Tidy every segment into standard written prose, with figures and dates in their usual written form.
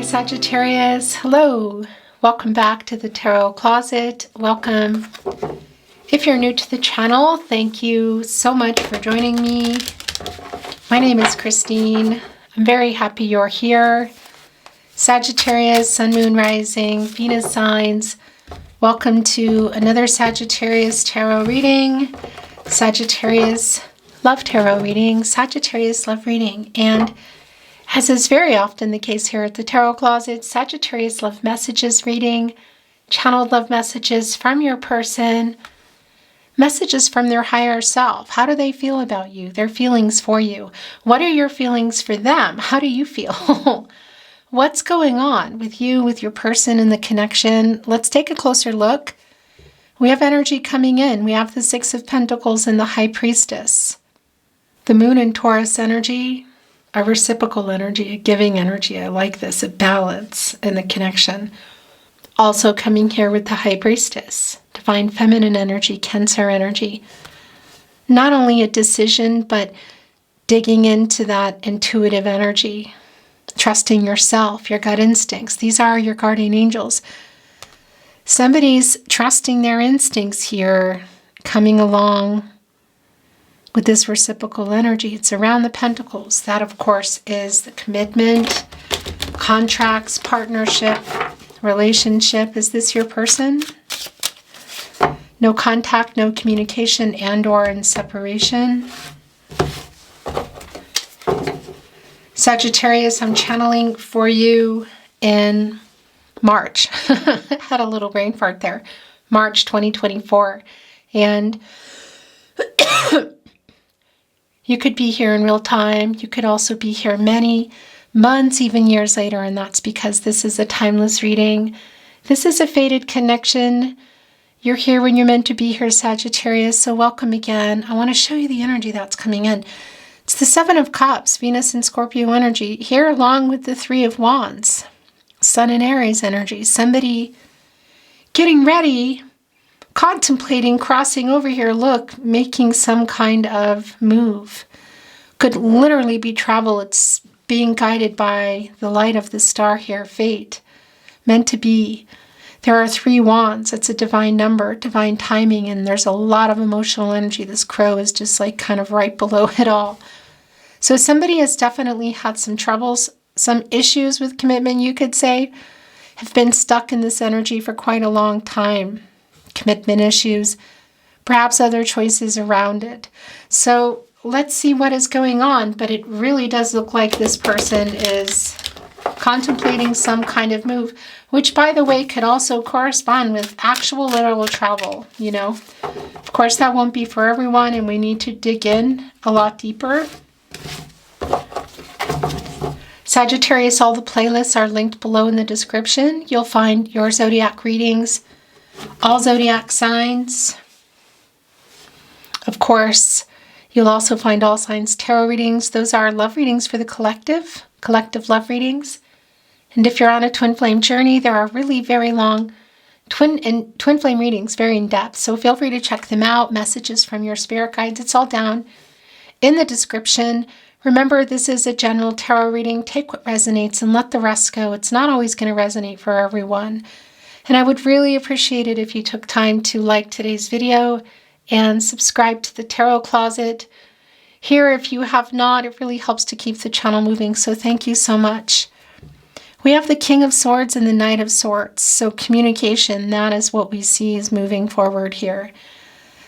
Hi Sagittarius, hello, welcome back to the Tarot Closet, welcome. If you're new to the channel, thank you so much for joining me. My name is Christine, I'm very happy you're here. Sagittarius, Sun, Moon, Rising, Venus signs, welcome to another Sagittarius Tarot reading. Sagittarius Love Tarot reading, Sagittarius Love reading, and as is very often the case here at the Tarot Closet, Sagittarius Love Messages reading, channeled love messages from your person, messages from their higher self. How do they feel about you? Their feelings for you. What are your feelings for them? How do you feel? What's going on with you, with your person and the connection? Let's take a closer look. We have energy coming in. We have the Six of Pentacles and the High Priestess. The Moon and Taurus energy. A reciprocal energy, a giving energy. I like this, a balance in the connection. Also coming here with the High Priestess, Divine Feminine energy, Cancer energy. Not only a decision, but digging into that intuitive energy, trusting yourself, your gut instincts. These are your guardian angels. Somebody's trusting their instincts here, coming along with this reciprocal energy. It's around the Pentacles. That, of course, is the commitment, contracts, partnership, relationship. Is this your person? No contact, no communication, and or in separation. Sagittarius, I'm channeling for you in March. Had a little brain fart there. March 2024. And you could be here in real time. You could also be here many months, even years later, and that's because this is a timeless reading. This is a fated connection. You're here when you're meant to be here, Sagittarius, so welcome again. I want to show you the energy that's coming in. It's the Seven of Cups, Venus and Scorpio energy, here along with the Three of Wands, Sun and Aries energy. Somebody getting ready, contemplating crossing over here, look, making some kind of move. Could literally be travel. It's being guided by the light of the star here, fate, meant to be. There are 3 wands. It's a divine number, divine timing, and there's a lot of emotional energy. This crow is just like kind of right below it all. So somebody has definitely had some troubles, some issues with commitment, you could say, have been stuck in this energy for quite a long time. Commitment issues, perhaps other choices around it. So let's see what is going on, but it really does look like this person is contemplating some kind of move, which, by the way, could also correspond with actual literal travel, you know. Of course, that won't be for everyone, and we need to dig in a lot deeper. Sagittarius, all the playlists are linked below in the description. You'll find your zodiac readings, all zodiac signs. Of course, you'll also find all signs tarot readings. Those are love readings for the collective love readings. And if you're on a twin flame journey, there are really very long twin flame readings, very in depth. So feel free to check them out. Messages from your spirit guides. It's all down in the description. Remember, this is a general tarot reading. Take what resonates and let the rest go. It's not always going to resonate for everyone. And I would really appreciate it if you took time to like today's video and subscribe to the Tarot Closet. Here, if you have not, it really helps to keep the channel moving, so thank you so much. We have the King of Swords and the Knight of Swords, so communication, that is what we see is moving forward here.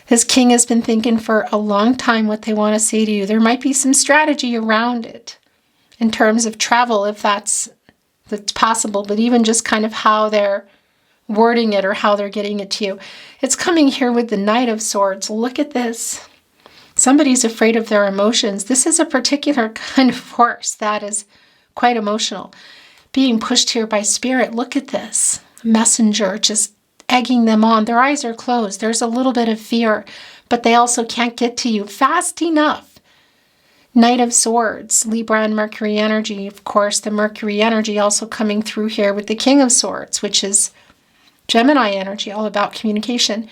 This king has been thinking for a long time what they want to say to you. There might be some strategy around it in terms of travel, if that's possible, but even just kind of how they're wording it or how they're getting it to you. It's coming here with the Knight of Swords. Look at this. Somebody's afraid of their emotions. This is a particular kind of force that is quite emotional. Being pushed here by spirit. Look at this. Messenger just egging them on. Their eyes are closed. There's a little bit of fear, but they also can't get to you fast enough. Knight of Swords, Libra and Mercury energy. Of course, the Mercury energy also coming through here with the King of Swords, which is Gemini energy, all about communication.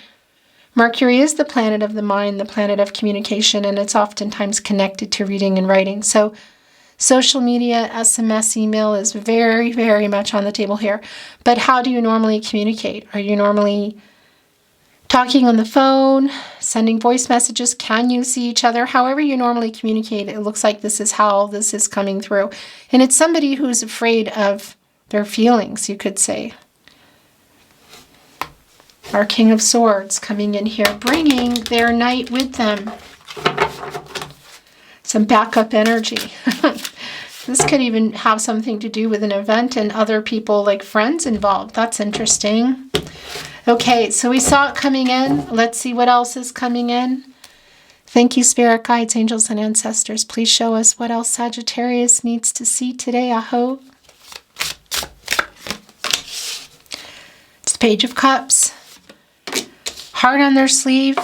Mercury is the planet of the mind, the planet of communication, and it's oftentimes connected to reading and writing. So Social media, SMS, email is very, very much on the table here. But how do you normally communicate? Are you normally talking on the phone, sending voice messages? Can you see each other? However you normally communicate, it looks like this is how this is coming through. And it's somebody who's afraid of their feelings, you could say. Our King of Swords coming in here, bringing their knight with them. Some backup energy. This could even have something to do with an event and other people, like friends, involved. That's interesting. Okay, so we saw it coming in. Let's see what else is coming in. Thank you, Spirit Guides, Angels, and Ancestors. Please show us what else Sagittarius needs to see today, I hope. It's the Page of Cups. Heart on their sleeve.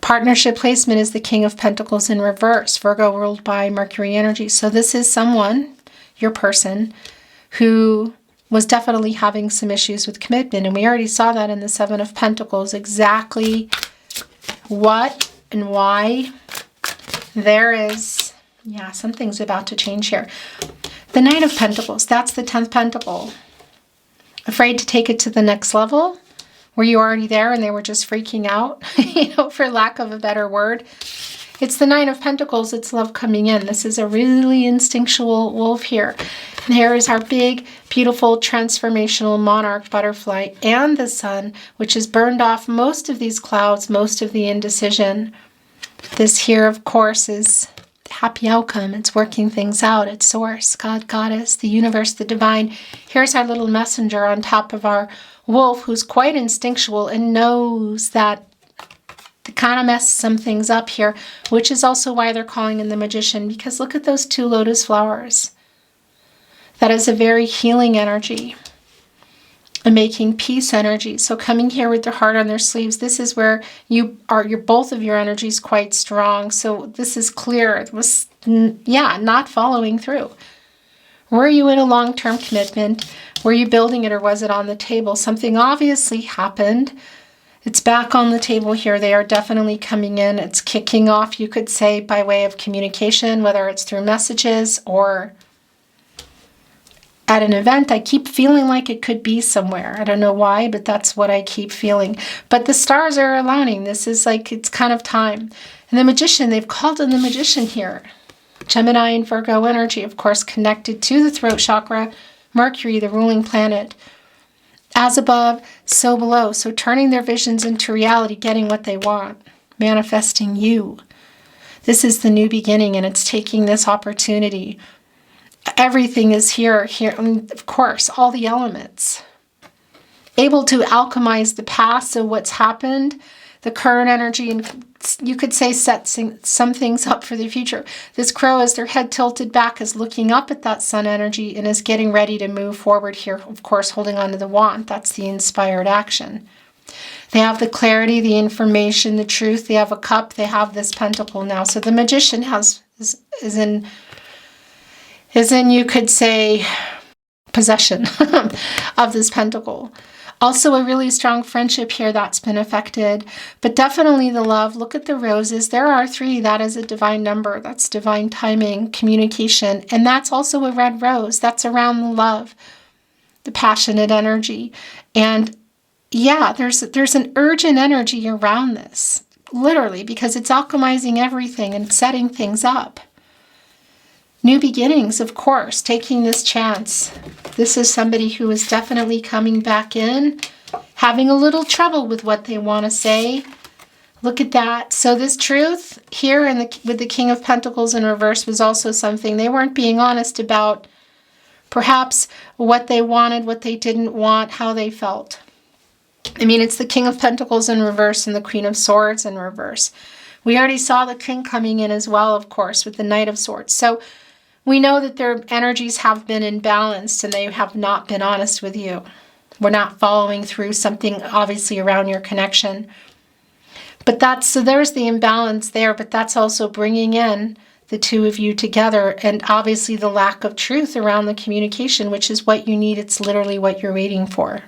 Partnership placement is the King of Pentacles in reverse. Virgo ruled by Mercury energy. So this is someone, your person, who was definitely having some issues with commitment. And we already saw that in the Seven of Pentacles, exactly what and why. There is, yeah, something's about to change here. The Knight of Pentacles, that's the 10th Pentacle. Afraid to take it to the next level? Were you already there and they were just freaking out, for lack of a better word? It's the Nine of Pentacles, it's love coming in. This is a really instinctual wolf here. And here is our big, beautiful, transformational monarch butterfly and the sun, which has burned off most of these clouds, most of the indecision. This here, of course, is the happy outcome. It's working things out. It's Source, God, Goddess, the universe, the divine. Here's our little messenger on top of our wolf, who's quite instinctual and knows that they kind of mess some things up here, which is also why they're calling in the Magician, because look at those 2 lotus flowers. That is a very healing energy, a making peace energy. So coming here with their heart on their sleeves, this is where both of your energies quite strong. So this is clear. It was, not following through. Were you in a long-term commitment? Were you building it, or was it on the table? Something obviously happened. It's back on the table here. They are definitely coming in. It's kicking off, you could say, by way of communication, whether it's through messages or at an event. I keep feeling like it could be somewhere. I don't know why, but that's what I keep feeling. But the stars are aligning. This is like, it's kind of time. And the Magician, they've called in the Magician here. Gemini and Virgo energy, of course, connected to the throat chakra. Mercury, the ruling planet. As above, so below. So turning their visions into reality, getting what they want, manifesting you. This is the new beginning, and it's taking this opportunity. Everything is here, and of course, all the elements. Able to alchemize the past, so what's happened, the current energy, and you could say set some things up for the future. This crow, as their head tilted back, is looking up at that sun energy and is getting ready to move forward here, of course, holding on to the wand. That's the inspired action. They have the clarity, the information, the truth. They have a cup. They have this pentacle now. So the Magician is in, you could say, possession of this pentacle. Also a really strong friendship here that's been affected, but definitely the love. Look at the roses. There are 3. That is a divine number. That's divine timing, communication, and that's also a red rose. That's around the love, the passionate energy. And yeah, there's an urgent energy around this, literally, because it's alchemizing everything and setting things up. New beginnings, of course, taking this chance. This is somebody who is definitely coming back in, having a little trouble with what they want to say. Look at that. So this truth here with the King of Pentacles in reverse was also something they weren't being honest about. Perhaps what they wanted, what they didn't want, how they felt. I mean, it's the King of Pentacles in reverse and the Queen of Swords in reverse. We already saw the King coming in as well, of course, with the Knight of Swords. So we know that their energies have been imbalanced and they have not been honest with you. We're not following through something obviously around your connection. But so there's the imbalance there, but that's also bringing in the 2 of you together, and obviously the lack of truth around the communication, which is what you need. It's literally what you're waiting for.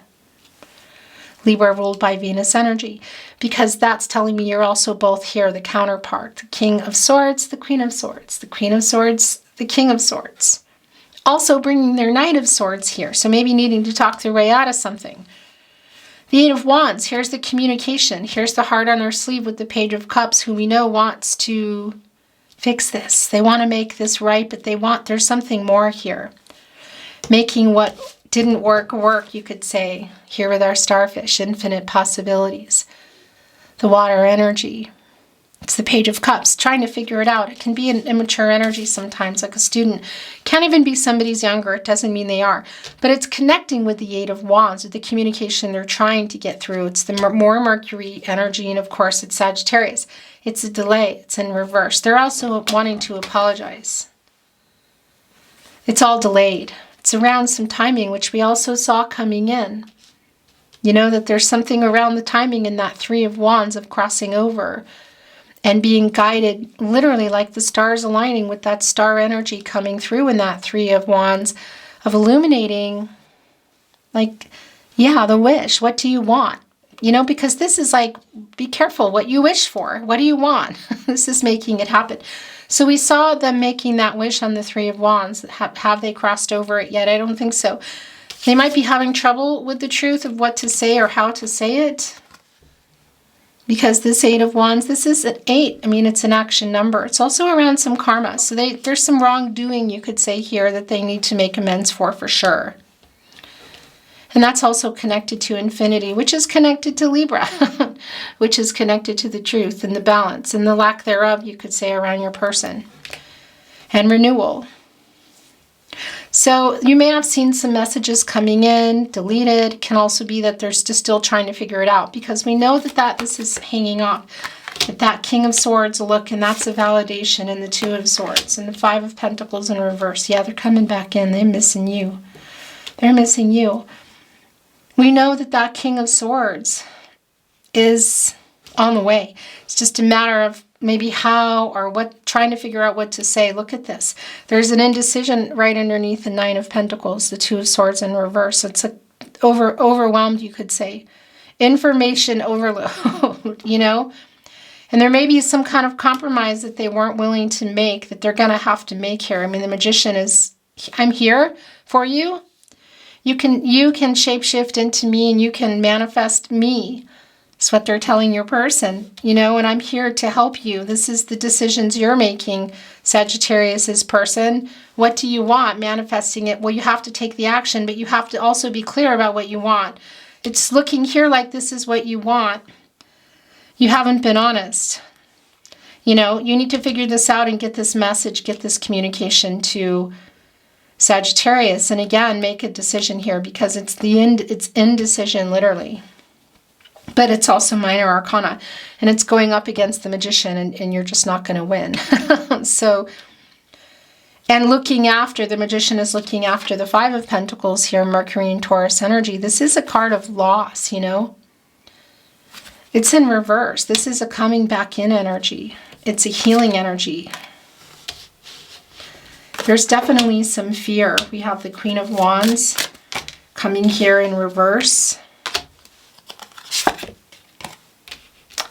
Libra ruled by Venus energy, because that's telling me you're also both here, the counterpart, the King of Swords, the Queen of Swords, the Queen of Swords, the King of Swords. Also bringing their Knight of Swords here, so maybe needing to talk their way out of something. The Eight of Wands, here's the communication. Here's the heart on their sleeve with the Page of Cups, who we know wants to fix this. They want to make this right, but there's something more here. Making what didn't work, you could say, here with our starfish, infinite possibilities. The water energy. It's the Page of Cups, trying to figure it out. It can be an immature energy sometimes, like a student. Can't even be somebody's younger. It doesn't mean they are. But it's connecting with the Eight of Wands, with the communication they're trying to get through. It's the more Mercury energy, and of course it's Sagittarius. It's a delay. It's in reverse. They're also wanting to apologize. It's all delayed. It's around some timing, which we also saw coming in. You know that there's something around the timing in that Three of Wands of crossing over and being guided, literally like the stars aligning with that star energy coming through in that Three of Wands, of illuminating, like, yeah, the wish. What do you want? You know, because this is like, be careful what you wish for. What do you want? This is making it happen. So we saw them making that wish on the Three of Wands. Have they crossed over it yet? I don't think so. They might be having trouble with the truth of what to say or how to say it. Because this Eight of Wands, this is an 8. I mean, it's an action number. It's also around some karma. So there's some wrongdoing, you could say here, that they need to make amends for sure. And that's also connected to infinity, which is connected to Libra, which is connected to the truth and the balance and the lack thereof, you could say, around your person. And renewal. So you may have seen some messages coming in, deleted. It can also be that they're just still trying to figure it out, because we know that this is hanging off. That King of Swords look, and that's a validation, and the Two of Swords, and the Five of Pentacles in reverse. Yeah, they're coming back in. They're missing you. They're missing you. We know that King of Swords is on the way. It's just a matter of maybe how or what, trying to figure out what to say. Look at this. There's an indecision right underneath the Nine of Pentacles, the Two of Swords in reverse. It's overwhelmed, you could say. Information overload, you know? And there may be some kind of compromise that they weren't willing to make, that they're going to have to make here. I mean, the Magician is, I'm here for you. You can shapeshift into me, and you can manifest me. It's what they're telling your person, you know, and I'm here to help you. This is the decisions you're making, Sagittarius's person. What do you want? Manifesting it. Well, you have to take the action, but you have to also be clear about what you want. It's looking here like this is what you want. You haven't been honest. You know, you need to figure this out and get this message, get this communication to Sagittarius. And again, make a decision here, because it's indecision, literally. But it's also minor arcana, and it's going up against the Magician, and you're just not going to win. So, and looking after, the Magician is looking after the Five of Pentacles here, Mercury and Taurus energy. This is a card of loss, you know. It's in reverse. This is a coming back in energy. It's a healing energy. There's definitely some fear. We have the Queen of Wands coming here in reverse.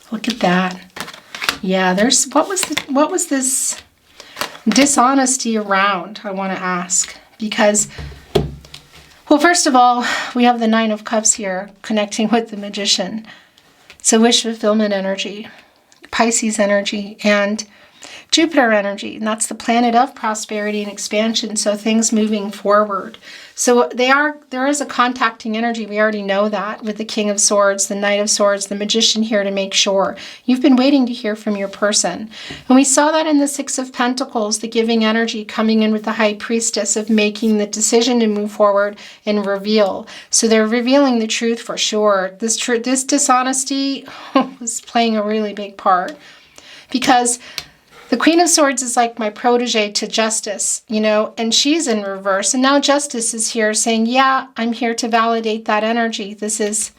Look at that. Yeah, there's, what was this dishonesty around, I want to ask. Because, well, first of all, we have the Nine of Cups here connecting with the Magician. So wish fulfillment energy, Pisces energy, and Jupiter energy, and that's the planet of prosperity and expansion, so things moving forward. So there is a contacting energy, we already know that, with the King of Swords, the Knight of Swords, the Magician here to make sure. You've been waiting to hear from your person. And we saw that in the Six of Pentacles, the giving energy coming in with the High Priestess of making the decision to move forward and reveal. So they're revealing the truth for sure. This dishonesty was playing a really big part, because the Queen of Swords is like my protege to Justice, you know, and she's in reverse. And now Justice is here saying, yeah, I'm here to validate that energy. There's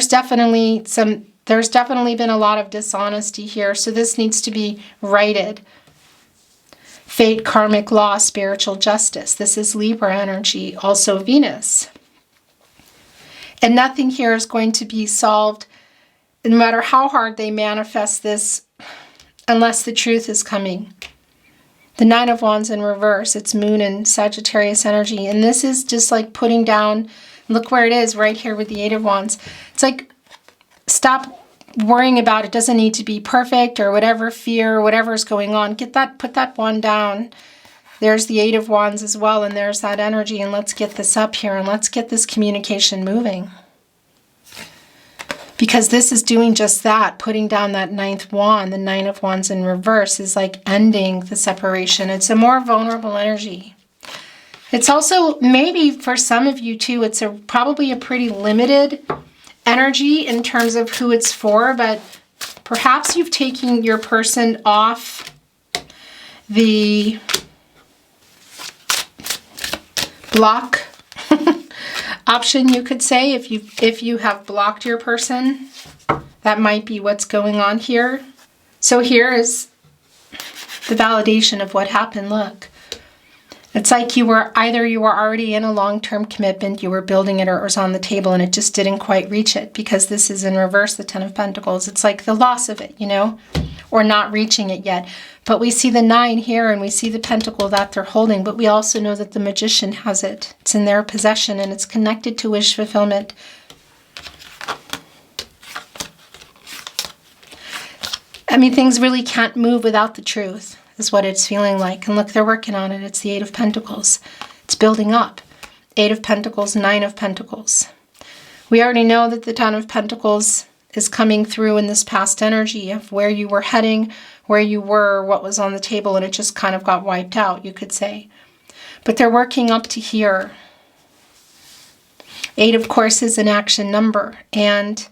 definitely been a lot of dishonesty here. So this needs to be righted. Fate, karmic law, spiritual justice. This is Libra energy, also Venus. And nothing here is going to be solved, no matter how hard they manifest this, unless the truth is coming. The Nine of Wands in reverse, it's Moon and Sagittarius energy. And this is just like putting down, look where it is right here with the Eight of Wands. It's like, stop worrying about it. Doesn't need to be perfect or whatever fear or whatever is going on. Put that wand down. There's the Eight of Wands as well, and there's that energy. And let's get this up here and let's get this communication moving. Because this is doing just that, putting down that ninth wand. The Nine of Wands in reverse is like ending the separation. It's a more vulnerable energy. It's also, maybe for some of you too, it's probably a pretty limited energy in terms of who it's for, but perhaps you've taken your person off the block option, you could say. If you have blocked your person, that might be what's going on here. So here is the validation of what happened. Look, it's like you were already in a long-term commitment, you were building it, or it was on the table and it just didn't quite reach it, because this is in reverse, the Ten of Pentacles. It's like the loss of it, you know, or not reaching it yet. But we see the Nine here and we see the Pentacle that they're holding, but we also know that the Magician has it. It's in their possession and it's connected to wish fulfillment. I mean, things really can't move without the truth, is what it's feeling like. And look, they're working on it. It's the Eight of Pentacles. It's building up. Eight of Pentacles, Nine of Pentacles. We already know that the Ten of Pentacles is coming through in this past energy of where you were heading, where you were, what was on the table, and it just kind of got wiped out, you could say. But they're working up to here. Eight, of course, is an action number. And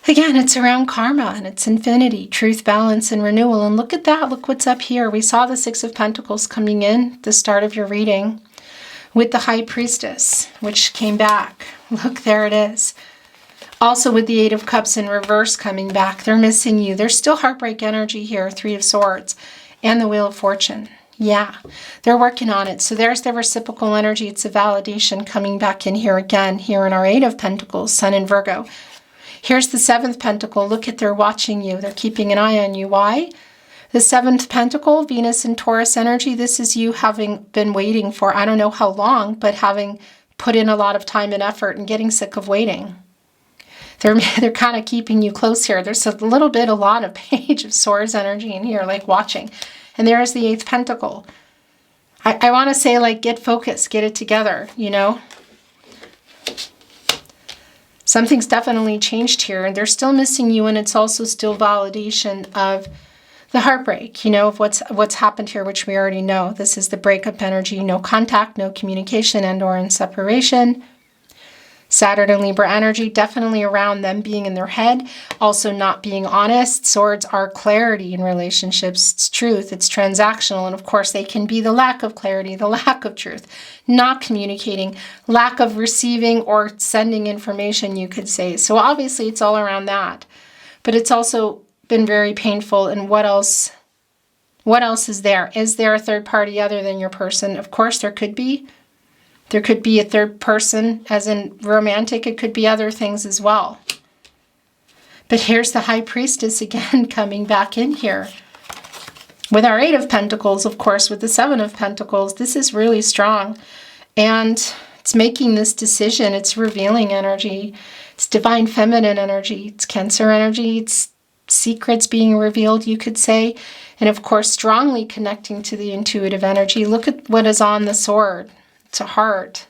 again, it's around karma and it's infinity, truth, balance, and renewal. And look at that. Look what's up here. We saw the Six of Pentacles coming in at the start of your reading with the High Priestess, which came back. Look, there it is. Also with the Eight of Cups in reverse coming back. They're missing you. There's still heartbreak energy here. Three of Swords and the Wheel of Fortune. Yeah, they're working on it. So there's the reciprocal energy. It's a validation coming back in here again, here in our Eight of Pentacles, Sun in Virgo. Here's the Seventh Pentacle. Look at, they're watching you. They're keeping an eye on you. Why? The Seventh Pentacle, Venus and Taurus energy. This is you having been waiting for, I don't know how long, but having put in a lot of time and effort and getting sick of waiting. They're kind of keeping you close here. There's a lot of Page of Swords energy in here, like watching. And there's the Eighth Pentacle. I want to say, like, get focused, get it together, you know. Something's definitely changed here, and they're still missing you, and it's also still validation of the heartbreak, you know, of what's happened here, which we already know. This is the breakup energy, no contact, no communication, and or in separation. Saturn and Libra energy, definitely around them being in their head, also not being honest. Swords are clarity in relationships. It's truth, it's transactional, and of course they can be the lack of clarity, the lack of truth, not communicating, lack of receiving or sending information, you could say. So obviously it's all around that. But it's also been very painful. And what else is there? Is there a third party other than your person? Of course there could be. There could be a third person, as in romantic. It could be other things as well. But here's the High Priestess again coming back in here. With our Eight of Pentacles, of course, with the Seven of Pentacles, this is really strong. And it's making this decision. It's revealing energy. It's divine feminine energy. It's Cancer energy. It's secrets being revealed, you could say. And of course, strongly connecting to the intuitive energy. Look at what is on the sword. It's a heart.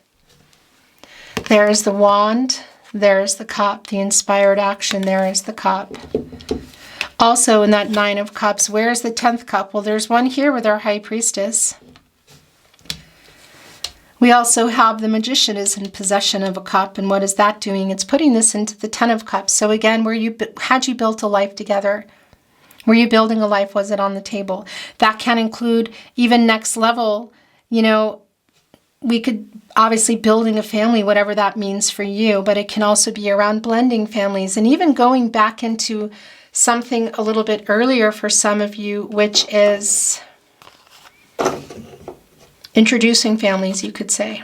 There's the wand. There's the cup. The inspired action. There is the cup. Also in that Nine of Cups, where's the 10th cup? Well, there's one here with our High Priestess. We also have the Magician is in possession of a cup. And what is that doing? It's putting this into the 10 of Cups. So again, had you built a life together? Were you building a life? Was it on the table? That can include even next level, you know, we could obviously building a family, whatever that means for you, but it can also be around blending families and even going back into something a little bit earlier for some of you, which is introducing families, you could say.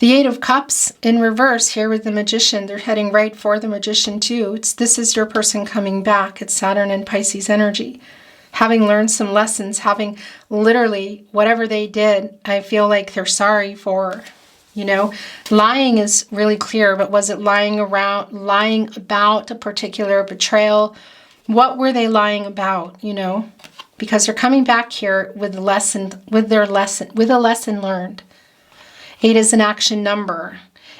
The Eight of Cups in reverse here with the Magician. They're heading right for the Magician too. This is your person coming back. It's Saturn and Pisces energy. Having learned some lessons, having literally whatever they did, I feel like they're sorry for, you know. Lying is really clear, but was it lying about a particular betrayal? What were they lying about, you know? Because they're coming back here with a lesson learned. 8 is an action number.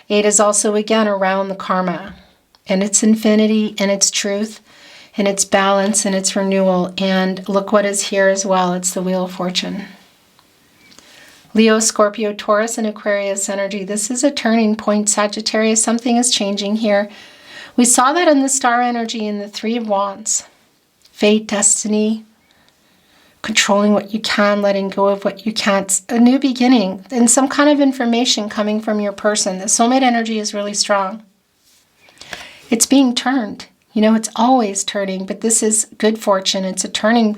8 is also, again, around the karma. And it's infinity, and it's truth, and it's balance, and it's renewal. And look what is here as well. It's the Wheel of Fortune. Leo, Scorpio, Taurus, and Aquarius energy. This is a turning point, Sagittarius. Something is changing here. We saw that in the star energy in the Three of Wands. Fate, destiny, controlling what you can, letting go of what you can't. A new beginning and some kind of information coming from your person. The soulmate energy is really strong. It's being turned. You know, it's always turning, but this is good fortune. It's a turning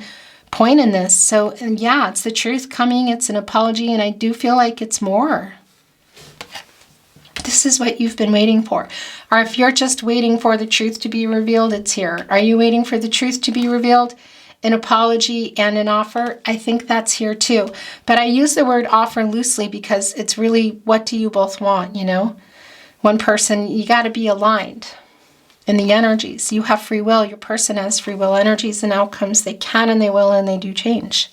point in this. So, and yeah, it's the truth coming. It's an apology, and I do feel like it's more. This is what you've been waiting for. Or if you're just waiting for the truth to be revealed, it's here. Are you waiting for the truth to be revealed? An apology and an offer, I think that's here too. But I use the word offer loosely because it's really, what do you both want, you know? One person, you got to be aligned in the energies. You have free will. Your person has free will. Energies and outcomes, they can and they will and they do change.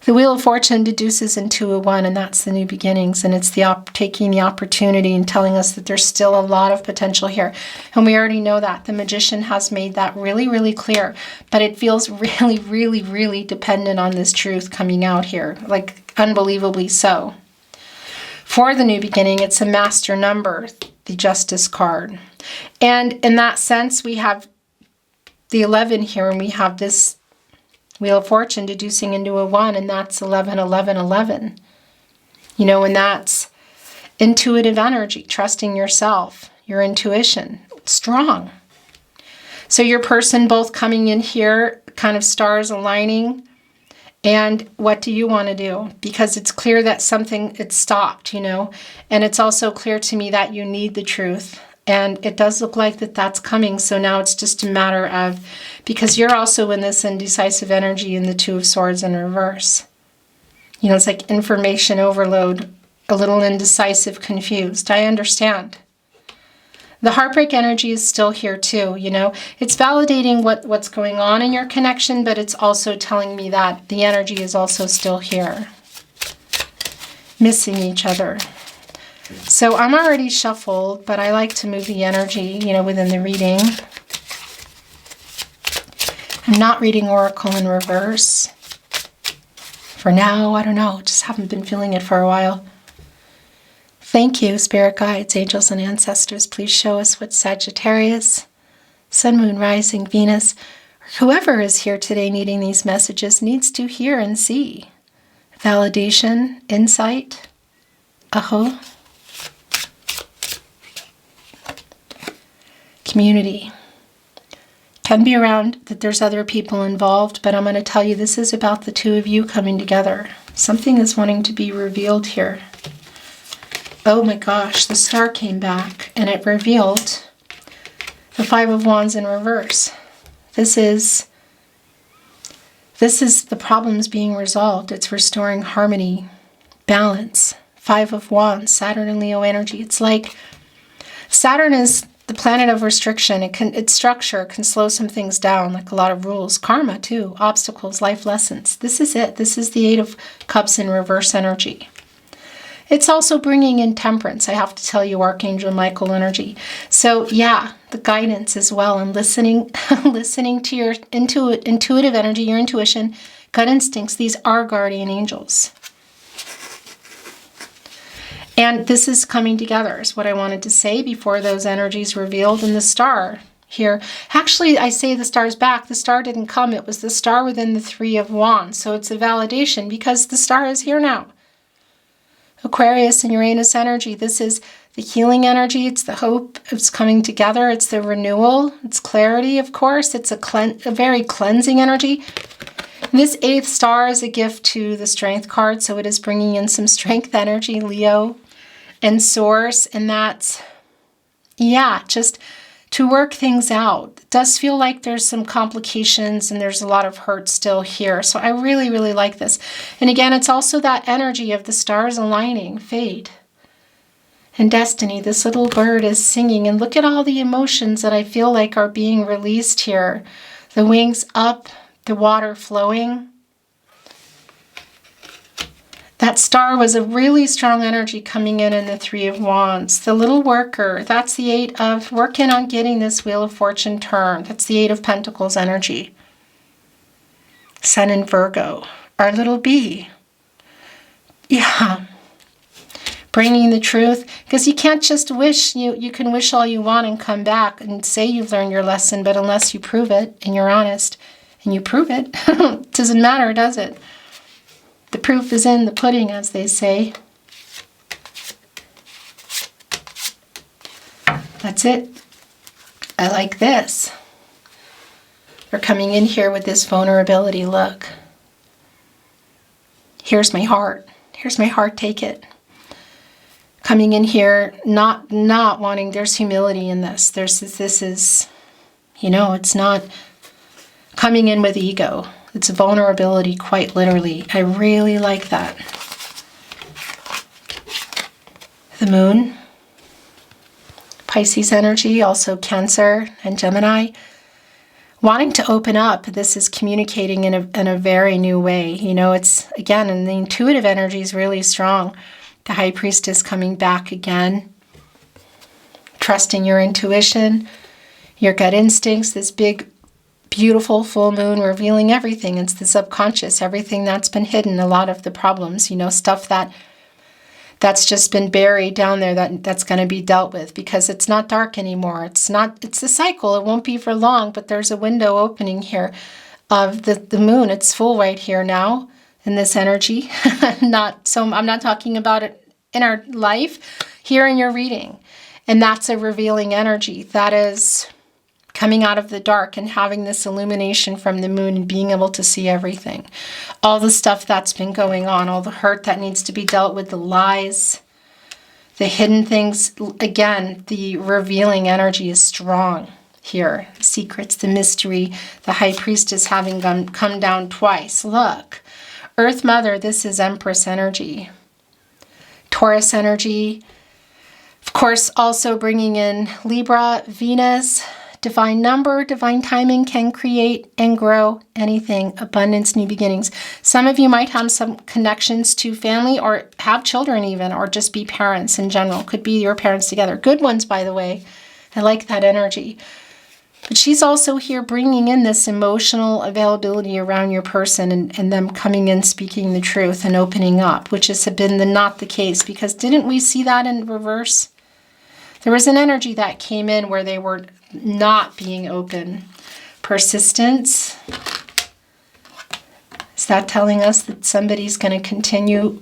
The Wheel of Fortune deduces into a 1, and that's the new beginnings, and it's the taking the opportunity and telling us that there's still a lot of potential here. And we already know that. The Magician has made that really, really clear, but it feels really, really, really dependent on this truth coming out here, like unbelievably so. For the new beginning, it's a master number, the Justice card. And in that sense, we have the 11 here, and we have this Wheel of Fortune deducing into a 1, and that's 11, 11, 11. You know, and that's intuitive energy, trusting yourself, your intuition, strong. So your person both coming in here, kind of stars aligning, and what do you want to do? Because it's clear that something, it's stopped, you know, and it's also clear to me that you need the truth. And it does look like that's coming. So now it's just a matter of, because you're also in this indecisive energy in the Two of Swords in reverse. You know, it's like information overload, a little indecisive, confused. I understand. The heartbreak energy is still here too, you know. It's validating what's going on in your connection, but it's also telling me that the energy is also still here. Missing each other. So I'm already shuffled, but I like to move the energy, you know, within the reading. I'm not reading Oracle in reverse. For now, I don't know, just haven't been feeling it for a while. Thank you, Spirit Guides, Angels, and Ancestors. Please show us what Sagittarius, Sun, Moon, Rising, Venus, whoever is here today needing these messages needs to hear and see. Validation, insight, community. Can be around that there's other people involved, but I'm going to tell you this is about the two of you coming together. Something is wanting to be revealed here. Oh my gosh, the star came back and it revealed the Five of Wands in reverse. This is the problems being resolved. It's restoring harmony, balance. Five of Wands, Saturn and Leo energy. It's like Saturn is the planet of restriction. Its structure can slow some things down, like a lot of rules. Karma too, obstacles, life lessons. This is it. This is the Eight of Cups in reverse energy. It's also bringing in temperance. I have to tell you, Archangel Michael energy. So yeah, the guidance as well, and listening to your intuitive energy, your intuition, gut instincts. These are guardian angels. And this is coming together is what I wanted to say before those energies revealed in the star here. Actually, I say the star's back. The star didn't come. It was the star within the Three of Wands. So it's a validation because the star is here now. Aquarius and Uranus energy. This is the healing energy. It's the hope. It's coming together. It's the renewal. It's clarity, of course. It's a very cleansing energy. This 8th star is a gift to the Strength card, so it is bringing in some strength energy, Leo, and Source, and that's, yeah, just to work things out. It does feel like there's some complications and there's a lot of hurt still here, so I really, really like this. And again, it's also that energy of the stars aligning, fate, and destiny. This little bird is singing, and look at all the emotions that I feel like are being released here. The wings up, the water flowing. That star was a really strong energy coming in the 3 of Wands. The little worker, that's the 8 of working on getting this Wheel of Fortune turned. That's the 8 of Pentacles energy. Sun in Virgo, our little bee. Yeah. Bringing the truth, because you can't just wish. You can wish all you want and come back and say you've learned your lesson, but unless you prove it and you're honest and you prove it, it doesn't matter, does it? The proof is in the pudding, as they say. That's it. I like this. They're coming in here with this vulnerability look. Here's my heart. Here's my heart, take it. Coming in here, not wanting, there's humility in this. This is, it's not coming in with ego. It's vulnerability, quite literally. I really like that. The moon, Pisces energy, also Cancer and Gemini. Wanting to open up, this is communicating in a very new way. It's, again, and the intuitive energy is really strong. The High Priestess coming back again. Trusting your intuition, your gut instincts, this big, beautiful full moon revealing everything. It's the subconscious, everything that's been hidden, a lot of the problems, stuff that's just been buried down there that's going to be dealt with, because it's not dark anymore. It's a cycle. It won't be for long, but there's a window opening here of the moon. It's full right here now in this energy. I'm not talking about it in our life, here in your reading. And that's a revealing energy. That is coming out of the dark and having this illumination from the moon and being able to see everything. All the stuff that's been going on, all the hurt that needs to be dealt with, the lies, the hidden things. Again, the revealing energy is strong here. The secrets, the mystery, the High Priestess having come down twice. Look, Earth Mother, this is Empress energy. Taurus energy. Of course, also bringing in Libra, Venus, divine number, divine timing can create and grow anything. Abundance, new beginnings. Some of you might have some connections to family or have children even, or just be parents in general. Could be your parents together. Good ones, by the way. I like that energy. But she's also here bringing in this emotional availability around your person and them coming in, speaking the truth and opening up, which has been not the case, because didn't we see that in reverse? There was an energy that came in where they were not being open. Persistence. Is that telling us that somebody's going to continue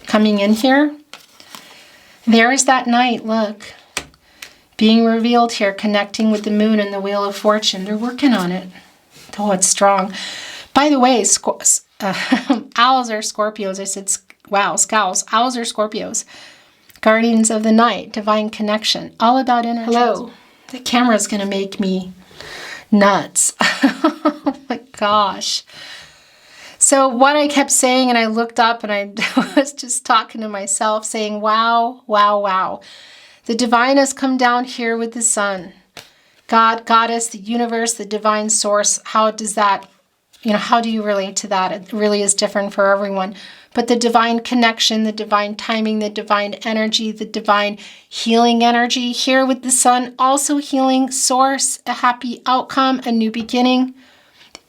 coming in here? There is that Knight, look. Being revealed here, connecting with the moon and the Wheel of Fortune. They're working on it. Oh, it's strong. By the way, owls are Scorpios. I said, wow, scowls. Owls are Scorpios. Guardians of the night, divine connection. All about inner Hello. The camera's going to make me nuts. Oh my gosh. So what I kept saying, and I looked up and I was just talking to myself saying, wow, wow, wow. The divine has come down here with the sun. God, Goddess, the universe, the divine source. How does that, how do you relate to that? It really is different for everyone. But the divine connection, the divine timing, the divine energy, the divine healing energy here with the sun, also healing source, a happy outcome, a new beginning,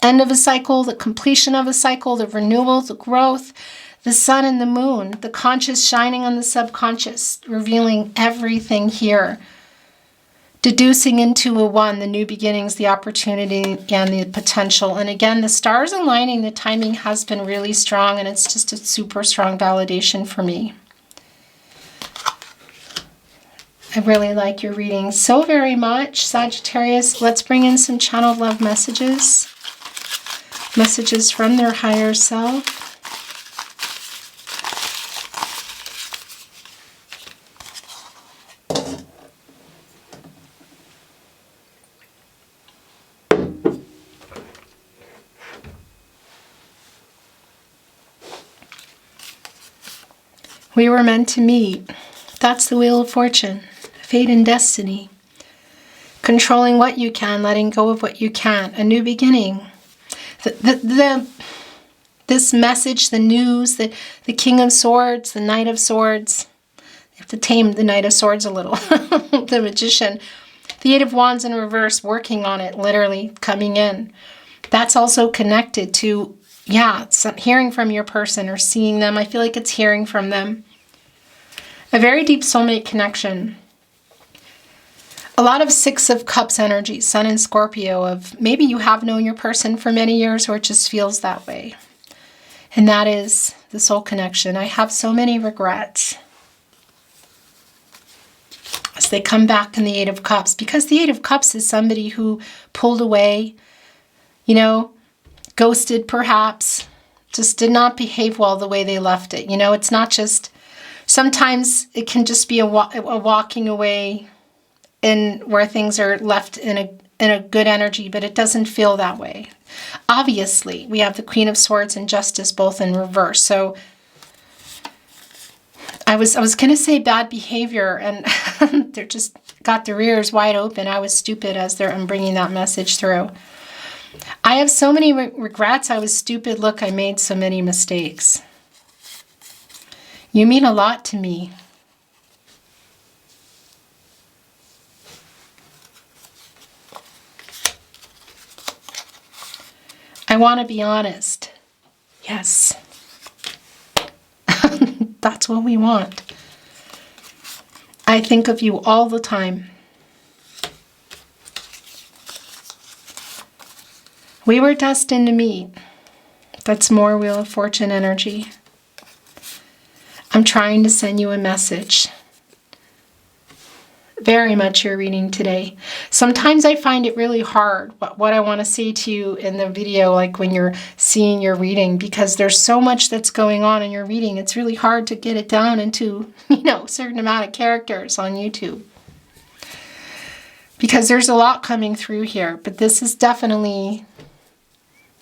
end of a cycle, the completion of a cycle, the renewal, the growth. The sun and the moon, the conscious shining on the subconscious, revealing everything here. Deducing into a one, the new beginnings, the opportunity, and the potential. And again, the stars aligning, the timing has been really strong, and it's just a super strong validation for me. I really like your reading so very much, Sagittarius. Let's bring in some channeled love messages. Messages from their higher self. We were meant to meet. That's the Wheel of Fortune. Fate and destiny. Controlling what you can, letting go of what you can't. A new beginning. This message, the news, the King of Swords, the Knight of Swords. You have to tame the Knight of Swords a little. The Magician. The Eight of Wands in reverse, working on it, literally coming in. That's also connected to, yeah, it's hearing from your person or seeing them. I feel like it's hearing from them. A very deep soulmate connection. A lot of Six of Cups energy, Sun and Scorpio, of maybe you have known your person for many years or it just feels that way. And that is the soul connection. I have so many regrets as they come back in the Eight of Cups, because the Eight of Cups is somebody who pulled away, you know, ghosted perhaps, just did not behave well the way they left it. You know, it's not just, sometimes it can just be a walking away in where things are left in a good energy, but it doesn't feel that way. Obviously, we have the Queen of Swords and Justice both in reverse. So I was going to say bad behavior, and they're just got their ears wide open. I was stupid as I'm bringing that message through. I have so many regrets. I was stupid. Look, I made so many mistakes. You mean a lot to me. I want to be honest. Yes. That's what we want. I think of you all the time. We were destined to meet. That's more Wheel of Fortune energy. I'm trying to send you a message. Very much your reading today. Sometimes I find it really hard what I want to say to you in the video, like when you're seeing your reading, because there's so much that's going on in your reading. It's really hard to get it down into, you know, a certain amount of characters on YouTube. Because there's a lot coming through here, but this is definitely,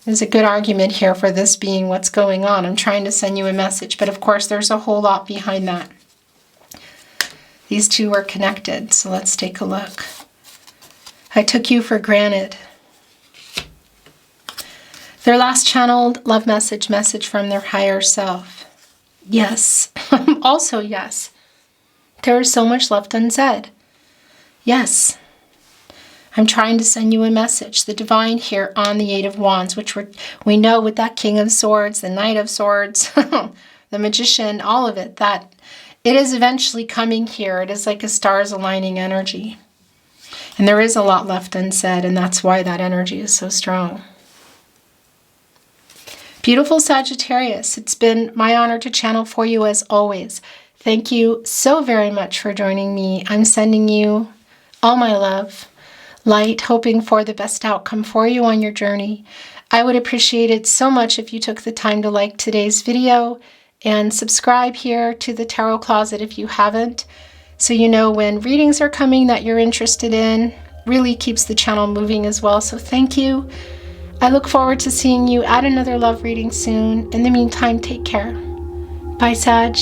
there's a good argument here for this being what's going on. I'm trying to send you a message, but of course there's a whole lot behind that. These two are connected, so let's take a look. I took you for granted. Their last channeled love message from their higher self. Yes, also yes. There is so much left unsaid. Yes. I'm trying to send you a message. The divine here on the Eight of Wands, which we know with that King of Swords, the Knight of Swords, the Magician, all of it, that it is eventually coming here. It is like a stars aligning energy. And there is a lot left unsaid, and that's why that energy is so strong. Beautiful Sagittarius, it's been my honor to channel for you as always. Thank you so very much for joining me. I'm sending you all my love, light, hoping for the best outcome for you on your journey. I would appreciate it so much if you took the time to like today's video and subscribe here to the Tarot Closet if you haven't, so you know when readings are coming that you're interested in. Really keeps the channel moving as well, so thank you. I look forward to seeing you at another love reading soon. In the meantime, take care. Bye, Sag.